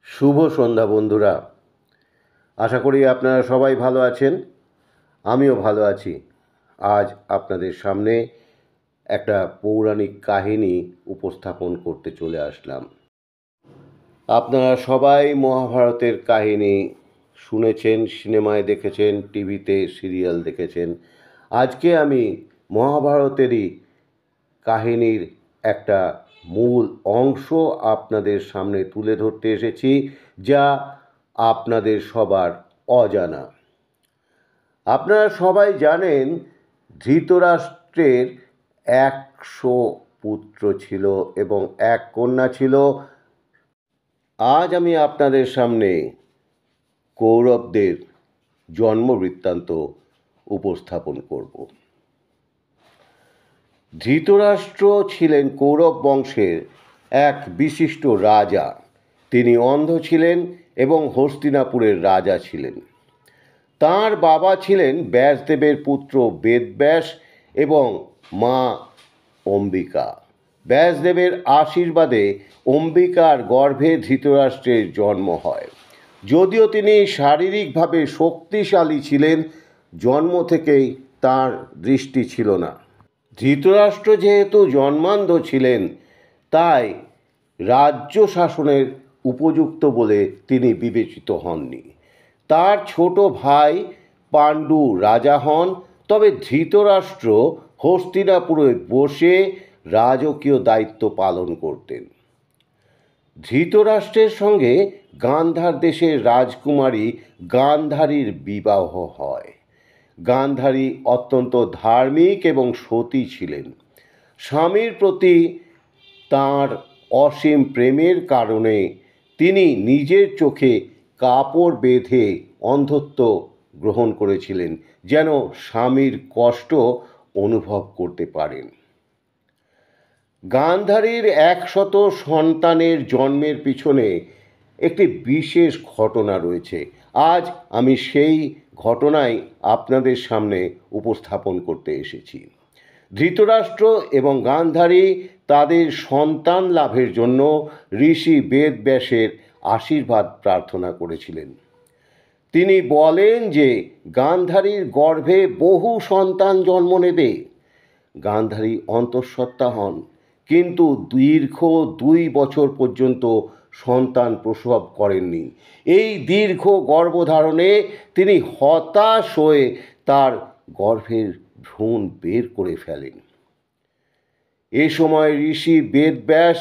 শুভ সন্ধ্যা বন্ধুরা। আশা করি আপনারা সবাই ভালো আছেন। আমিও ভালো আছি। আজ আপনাদের সামনে একটা পৌরাণিক কাহিনী উপস্থাপন করতে চলে আসলাম। আপনারা সবাই মহাভারতের কাহিনী শুনেছেন, সিনেমায় দেখেছেন, টিভিতে সিরিয়াল দেখেছেন। আজকে আমি মহাভারতেরই কাহিনীর একটা মূল অংশ আপনাদের সামনে তুলে ধরতে এসেছি, যা আপনাদের সবার অজানা। আপনারা সবাই জানেন ধৃতরাষ্ট্রের 100 পুত্র ছিল এবং এক কন্যা ছিল। আজ আমি আপনাদের সামনে কৌরবদের জন্ম বৃত্তান্ত উপস্থাপন করব। ধৃতরাষ্ট্র ছিলেন কৌরব বংশের এক বিশিষ্ট রাজা। তিনি অন্ধ ছিলেন এবং হস্তিনাপুরের রাজা ছিলেন। তাঁর বাবা ছিলেন ব্যাসদেবের পুত্র বেদব্যাস এবং মা অম্বিকা। ব্যাসদেবের আশীর্বাদে অম্বিকার গর্ভে ধৃতরাষ্ট্রের জন্ম হয়। যদিও তিনি শারীরিকভাবে শক্তিশালী ছিলেন, জন্ম থেকেই তাঁর দৃষ্টি ছিল না। ধৃতরাষ্ট্র যেহেতু জন্মান্ধ ছিলেন, তাই রাজ্য শাসনের উপযুক্ত বলে তিনি বিবেচিত হননি। তার ছোট ভাই পাণ্ডু রাজা হন, তবে ধৃতরাষ্ট্র হস্তিনাপুরে বসে রাজকীয় দায়িত্ব পালন করতেন। ধৃতরাষ্ট্রের সঙ্গে গান্ধার দেশের রাজকুমারী গান্ধারীর বিবাহ হয়। গান্ধারী অত্যন্ত ধার্মিক এবং সতী ছিলেন। স্বামীর প্রতি তাঁর অসীম প্রেমের কারণে তিনি নিজের চোখে কাপড় বেঁধে অন্ধত্ব গ্রহণ করেছিলেন, যেন স্বামীর কষ্ট অনুভব করতে পারেন। গান্ধারীর 100 সন্তানের জন্মের পিছনে একটি বিশেষ ঘটনা রয়েছে। আজ আমি সেই ঘটনাই আপনাদের সামনে উপস্থাপন করতে এসেছি। ধৃতরাষ্ট্র এবং গান্ধারী তাদের সন্তান লাভের জন্য ঋষি বেদব্যাসের আশীর্বাদ প্রার্থনা করেছিলেন। তিনি বলেন যে গান্ধারীর গর্ভে বহু সন্তান জন্ম নেবে। গান্ধারী অন্তঃসত্ত্বা হন, কিন্তু দীর্ঘ 2 বছর পর্যন্ত সন্তান প্রসব করেননি। এই দীর্ঘ গর্ভধারণে তিনি হতাশ হয়ে তার গর্ভের ভ্রূণ বের করে ফেলেন। এ সময় ঋষি বেদব্যাস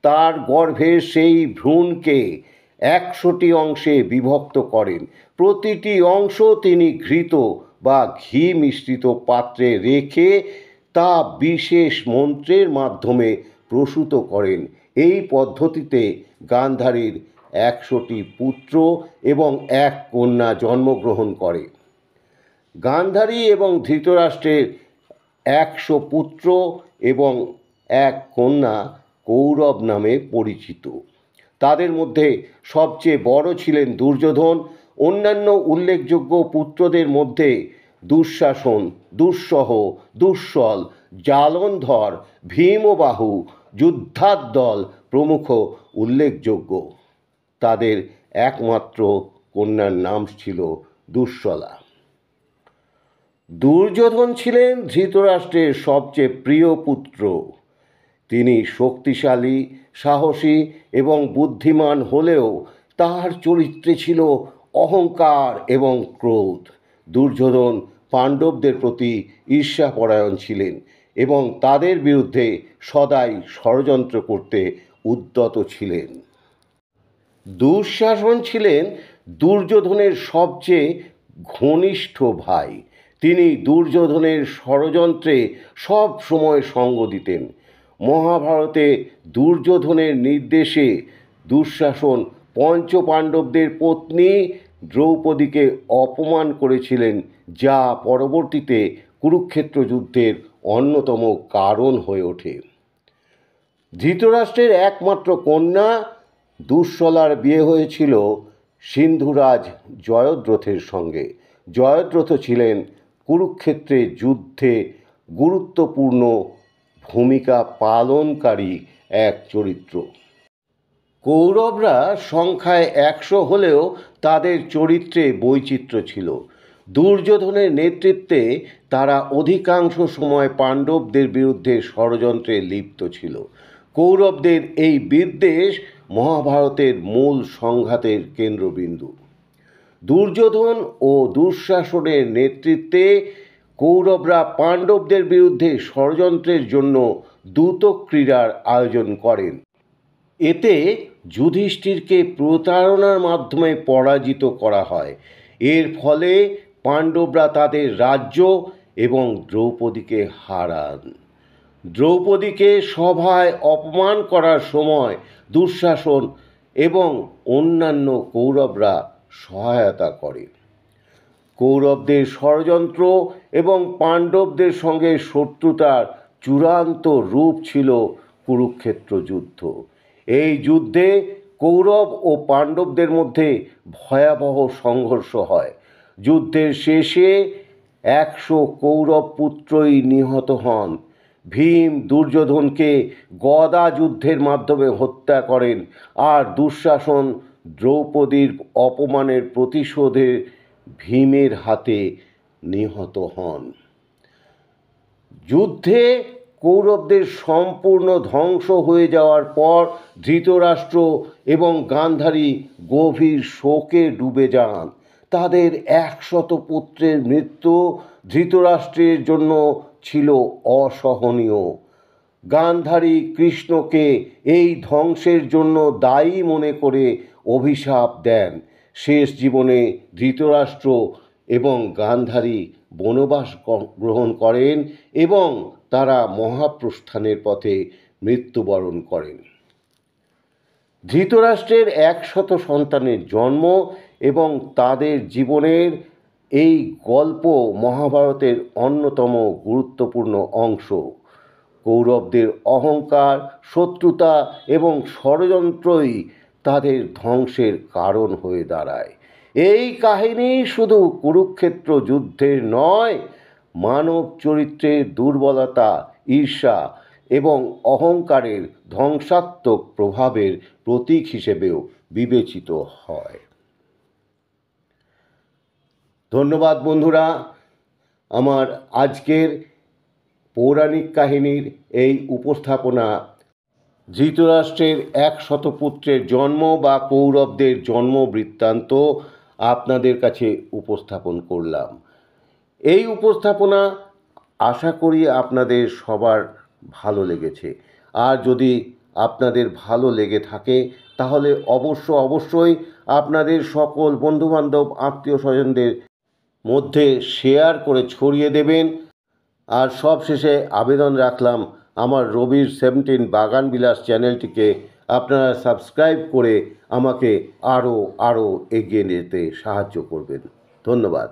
তার গর্ভের সেই ভ্রূণকে 100টি অংশে বিভক্ত করেন। প্রতিটি অংশ তিনি ঘৃত বা ঘি মিশ্রিত পাত্রে রেখে তা বিশেষ মন্ত্রের মাধ্যমে প্রসূত করেন। এই পদ্ধতিতে গান্ধারীর 100টি পুত্র এবং এক কন্যা জন্মগ্রহণ করে। গান্ধারী এবং ধৃতরাষ্ট্রের 100 পুত্র এবং এক কন্যা কৌরব নামে পরিচিত। তাদের মধ্যে সবচেয়ে বড় ছিলেন দুর্যোধন। অন্যান্য উল্লেখযোগ্য পুত্রদের মধ্যে দুঃশাসন, দুঃসহ, দুঃশল, জালন্ধর, ভীমবাহু, যুদ্ধাদ্দল প্রমুখ উল্লেখযোগ্য। তাদের একমাত্র কন্যার নাম ছিল দুঃশলা। দুর্যোধন ছিলেন ধৃতরাষ্ট্রের সবচেয়ে প্রিয় পুত্র। তিনি শক্তিশালী, সাহসী এবং বুদ্ধিমান হলেও তার চরিত্রে ছিল অহংকার এবং ক্রোধ। দুর্যোধন পাণ্ডবদের প্রতি ঈর্ষাপরায়ণ ছিলেন এবং তাদের বিরুদ্ধে সদাই ষড়যন্ত্র করতে উদ্যত ছিলেন। দুঃশাসন ছিলেন দুর্যোধনের সবচেয়ে ঘনিষ্ঠ ভাই। তিনি দুর্যোধনের ষড়যন্ত্রে সব সময় সঙ্গ দিতেন। মহাভারতে দুর্যোধনের নির্দেশে দুঃশাসন পঞ্চপাণ্ডবদের পত্নী দ্রৌপদীকে অপমান করেছিলেন, যা পরবর্তীতে কুরুক্ষেত্র যুদ্ধের অন্যতম কারণ হয়ে ওঠে। ধৃতরাষ্ট্রের একমাত্র কন্যা দুঃশলার বিয়ে হয়েছিল সিন্ধুরাজ জয়দ্রথের সঙ্গে। জয়দ্রথ ছিলেন কুরুক্ষেত্রের যুদ্ধে গুরুত্বপূর্ণ ভূমিকা পালনকারী এক চরিত্র। কৌরবরা সংখ্যায় 100 হলেও তাদের চরিত্রে বৈচিত্র্য ছিল। দুর্যোধনের নেতৃত্বে তারা অধিকাংশ সময় পাণ্ডবদের বিরুদ্ধে ষড়যন্ত্রে লিপ্ত ছিল। কৌরবদের এই বিদ্বেষ মহাভারতের মূল সংঘাতের কেন্দ্রবিন্দু। দুর্যোধন ও দুঃশাসনের নেতৃত্বে কৌরবরা পাণ্ডবদের বিরুদ্ধে ষড়যন্ত্রের জন্য দ্যূতক্রীড়ার আয়োজন করেন। এতে যুধিষ্ঠিরকে প্রতারণার মাধ্যমে পরাজিত করা হয়। এর ফলে পাণ্ডবরা তাদের রাজ্য এবং দ্রৌপদীকে হারান। দ্রৌপদীকে সভায় অপমান করার সময় দুঃশাসন এবং অন্যান্য কৌরবরা সহায়তা করে। কৌরবদের ষড়যন্ত্র এবং পাণ্ডবদের সঙ্গে শত্রুতার চূড়ান্ত রূপ ছিল কুরুক্ষেত্র যুদ্ধ। এই যুদ্ধে কৌরব ও পাণ্ডবদের মধ্যে ভয়াবহ সংঘর্ষ হয়। যুদ্ধের শেষে 100 কৌরব পুত্রই নিহত হন। ভীম দুর্যোধনকে গদা যুদ্ধের মাধ্যমে হত্যা করেন, আর দুঃশাসন দ্রৌপদীর অপমানের প্রতিশোধে ভীমের হাতে নিহত হন। যুদ্ধে কৌরবদের সম্পূর্ণ ধ্বংস হয়ে যাওয়ার পর ধৃতরাষ্ট্র এবং গান্ধারী গভীর শোকে ডুবে যান। তাদের 100 পুত্রের মৃত্যু ধৃতরাষ্ট্রের জন্য ছিল অসহনীয়। গান্ধারী কৃষ্ণকে এই ধ্বংসের জন্য দায়ী মনে করে অভিশাপ দেন। শেষ জীবনে ধৃতরাষ্ট্র এবং গান্ধারী বনবাস গ্রহণ করেন এবং তারা মহাপ্রস্থানের পথে মৃত্যুবরণ করেন। ধৃতরাষ্ট্রের 100 সন্তানের জন্ম এবং তাদের জীবনের এই গল্প মহাভারতের অন্যতম গুরুত্বপূর্ণ অংশ। কৌরবদের অহংকার, শত্রুতা এবং ষড়যন্ত্রই তাদের ধ্বংসের কারণ হয়ে দাঁড়ায়। এই কাহিনী শুধু কুরুক্ষেত্র যুদ্ধের নয়, মানব চরিত্রের দুর্বলতা, ঈর্ষা এবং অহংকারের ধ্বংসাত্মক প্রভাবের প্রতীক হিসেবেও বিবেচিত হয়। ধন্যবাদ বন্ধুরা, আমার আজকের পৌরাণিক কাহিনীর এই উপস্থাপনা ধৃতরাষ্ট্রের 100 পুত্রের জন্ম বা কৌরবদের জন্ম বৃত্তান্ত আপনাদের কাছে উপস্থাপন করলাম। এই উপস্থাপনা আশা করি আপনাদের সবার ভালো লেগেছে। আর যদি আপনাদের ভালো লেগে থাকে তাহলে অবশ্যই আপনাদের সকল বন্ধুবান্ধব, আত্মীয় স্বজনদের মধ্যে শেয়ার করে ছড়িয়ে দেবেন। আর সবশেষে আবেদন রাখলাম, আমার রবির 17 বাগান বিলাস চ্যানেলটিকে আপনারা সাবস্ক্রাইব করে আমাকে আরও এগিয়ে যেতে সাহায্য করবেন। ধন্যবাদ।